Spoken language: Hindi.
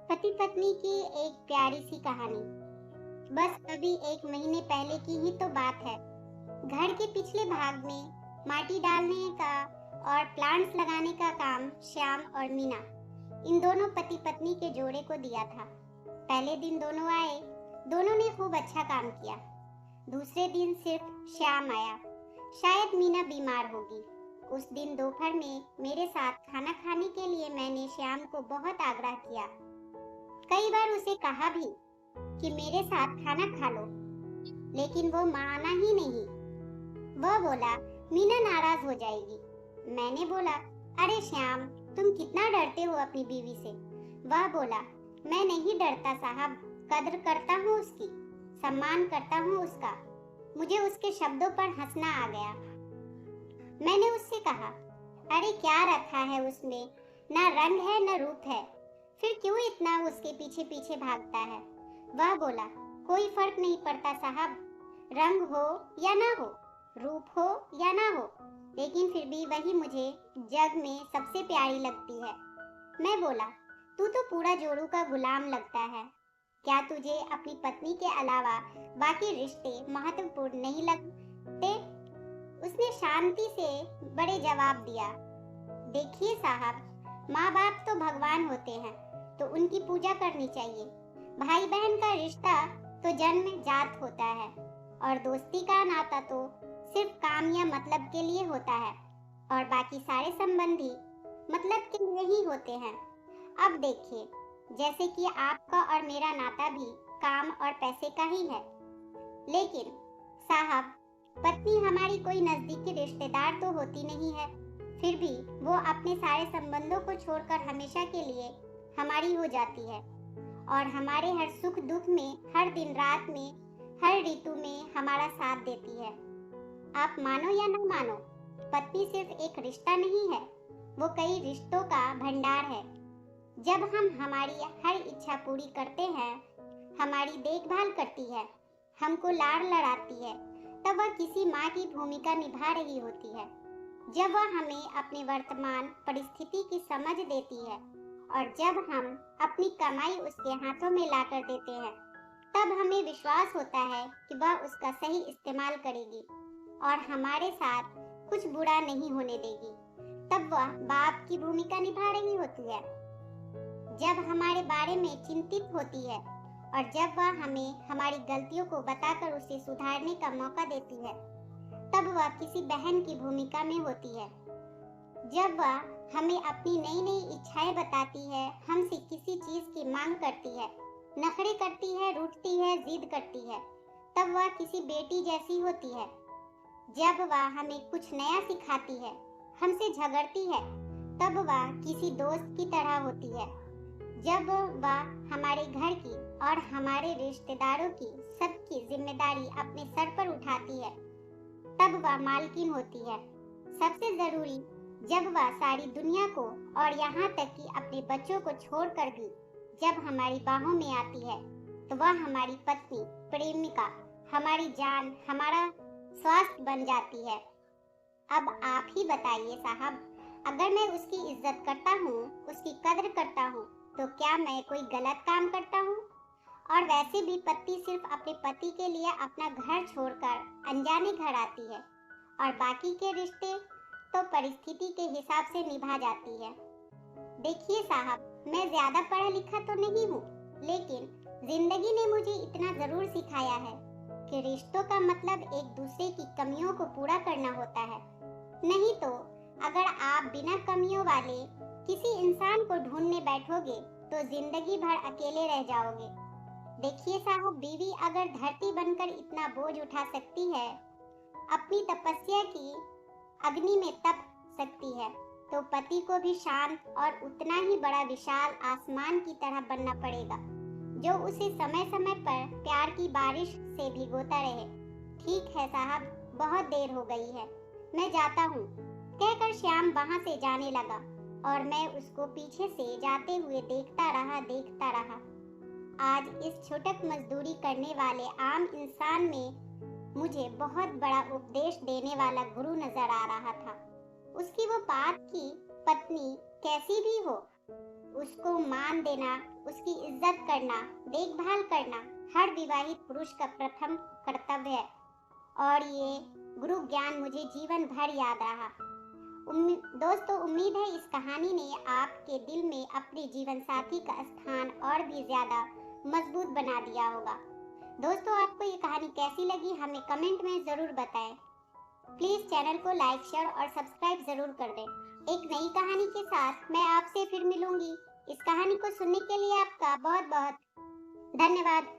पति पत्नी की एक प्यारी सी कहानी। बस अभी 1 महीने पहले की ही तो बात है। घर के पिछले भाग में माटी डालने का और प्लांट्स लगाने का काम श्याम और मीना, इन दोनों पति पत्नी के जोड़े को दिया था। पहले दिन दोनों आए। दोनों ने खूब अच्छा काम किया। दूसरे दिन सिर्फ श्याम आया। शायद मीना बीमार होगी। उस दिन दोपहर में मेरे साथ खाना खाने के लिए मैंने श्याम को बहुत आग्रह किया। कई बार उसे कहा भी कि मेरे साथ खाना खा लो, लेकिन वो माना ही नहीं। वह बोला मीना नाराज हो जाएगी। मैंने बोला, अरे श्याम, तुम कितना डरते हो अपनी बीवी से। वह बोला, मैं नहीं डरता साहब, कद्र करता हूँ उसकी, सम्मान करता हूँ उसका। मुझे उसके शब्दों पर हंसना आ गया। मैंने उससे कहा, अरे क्या रखा है उसमें, ना रंग है न रूप है, फिर क्यों इतना उसके पीछे पीछे भागता है। वह बोला, कोई फर्क नहीं पड़ता साहब, रंग हो या ना हो, रूप हो या ना हो, लेकिन फिर भी वही मुझे जग में सबसे प्यारी लगती है। मैं बोला, तू तो पूरा जोड़ू का गुलाम लगता है। क्या तुझे अपनी पत्नी के अलावा बाकी रिश्ते महत्वपूर्ण नहीं लगते? उसने शांति से बड़े जवाब दिया, देखिए साहब, माँ बाप तो भगवान होते हैं, तो उनकी पूजा करनी चाहिए। भाई बहन का रिश्ता तो जन्म जात होता है, और दोस्ती का नाता तो सिर्फ काम या मतलब के लिए होता है, और बाकी सारे संबंधी मतलब के लिए ही होते हैं। अब देखिए, जैसे कि आपका और मेरा नाता भी काम और पैसे का ही है, लेकिन साहब, पत्नी हमारी कोई नजदीकी रिश्तेदार तो होती नहीं है, फिर भी वो अपने सारे संबंधों को छोड़कर हमेशा के लिए हमारी हो जाती है, और हमारे हर सुख दुख में, हर दिन रात में, हर ऋतु में हमारा साथ देती है। आप मानो या ना मानो, पत्नी सिर्फ एक रिश्ता नहीं है, वो कई रिश्तों का भंडार है। जब हम हमारी हर इच्छा पूरी करते हैं, हमारी देखभाल करती है, हमको लाड़ लड़ाती है, तब वह किसी माँ की भूमिका निभा रही होती है। जब वह हमें अपनी वर्तमान परिस्थिति की समझ देती है, और जब हम अपनी कमाई उसके हाथों में लाकर देते हैं, तब हमें विश्वास होता है कि वह उसका सही इस्तेमाल करेगी और हमारे साथ कुछ बुरा नहीं होने देगी। तब वह बाप की भूमिका निभा रही होती है। जब हमारे बारे में चिंतित होती है, और जब वह हमें हमारी गलतियों को बताकर उसे सुधारने का मौका देती है, तब वह किसी बहन की भूमिका में होती है। जब वह हमें अपनी नई नई इच्छाएं बताती है, हमसे किसी चीज की मांग करती है, नखरे करती है, रूठती है, जिद करती है, तब वह किसी बेटी जैसी होती है। जब वह हमें कुछ नया सिखाती है, हमसे झगड़ती है, तब वह किसी दोस्त की तरह होती है। जब वह हमारे घर की और हमारे रिश्तेदारों की सबकी जिम्मेदारी अपने सर पर उठाती है, तब वह मालकिन होती है। सबसे जरूरी, जब वह सारी दुनिया को और यहाँ तक कि अपने बच्चों को छोड़कर भी जब हमारी बाहों में आती है, तो वह हमारी पत्नी, प्रेमिका, हमारी जान, हमारा स्वास्थ्य बन जाती है। अब आप ही बताइए साहब, अगर मैं उसकी इज्जत करता हूँ, उसकी कद्र करता हूँ, तो क्या मैं कोई गलत काम करता हूँ? और वैसे भी पत्नी सिर्फ अपने पति के लिए अपना घर छोड़कर अनजाने घर आती है, और बाकी के रिश्ते तो परिस्थिति के हिसाब से निभा जाती है। देखिए साहब, मैं ज्यादा पढ़ा लिखा तो नहीं हूँ, लेकिन जिंदगी ने मुझे इतना जरूर सिखाया है कि रिश्तों का मतलब एक दूसरे की कमियों को पूरा करना होता है। नहीं तो अगर आप बिना कमियों वाले किसी इंसान को ढूंढने बैठोगे, तो जिंदगी भर अकेले रह जाओगे। देखिए साहब, बीवी अगर धरती बनकर इतना बोझ उठा सकती है, अपनी तपस्या की अग्नि में तप सकती है, तो पति को भी शांत और उतना ही बड़ा विशाल आसमान की तरह बनना पड़ेगा, जो उसे समय समय पर प्यार की बारिश से भिगोता रहे। ठीक है साहब, बहुत देर हो गई है, मैं जाता हूँ, कहकर श्याम वहां से जाने लगा, और मैं उसको पीछे से जाते हुए देखता रहा। आज इस छुटक मजदूरी करने वाले आम इंसान में मुझे बहुत बड़ा उपदेश देने वाला गुरु नजर आ रहा था। उसकी वो बात की पत्नी कैसी भी हो, उसको मान देना उसकी इज्जत करना, देखभाल करना हर विवाहित पुरुष का प्रथम कर्तव्य है और ये गुरु ज्ञान मुझे जीवन भर याद रहा। दोस्तों, उम्मीद है इस कहानी ने आपके दिल में अपने जीवन साथी का स्थान और भी ज्यादा मजबूत बना दिया होगा। दोस्तों, आपको ये कहानी कैसी लगी हमें कमेंट में जरूर बताएं। प्लीज चैनल को लाइक, शेयर और सब्सक्राइब जरूर कर दें। एक नई कहानी के साथ मैं आपसे फिर मिलूंगी। इस कहानी को सुनने के लिए आपका बहुत बहुत धन्यवाद।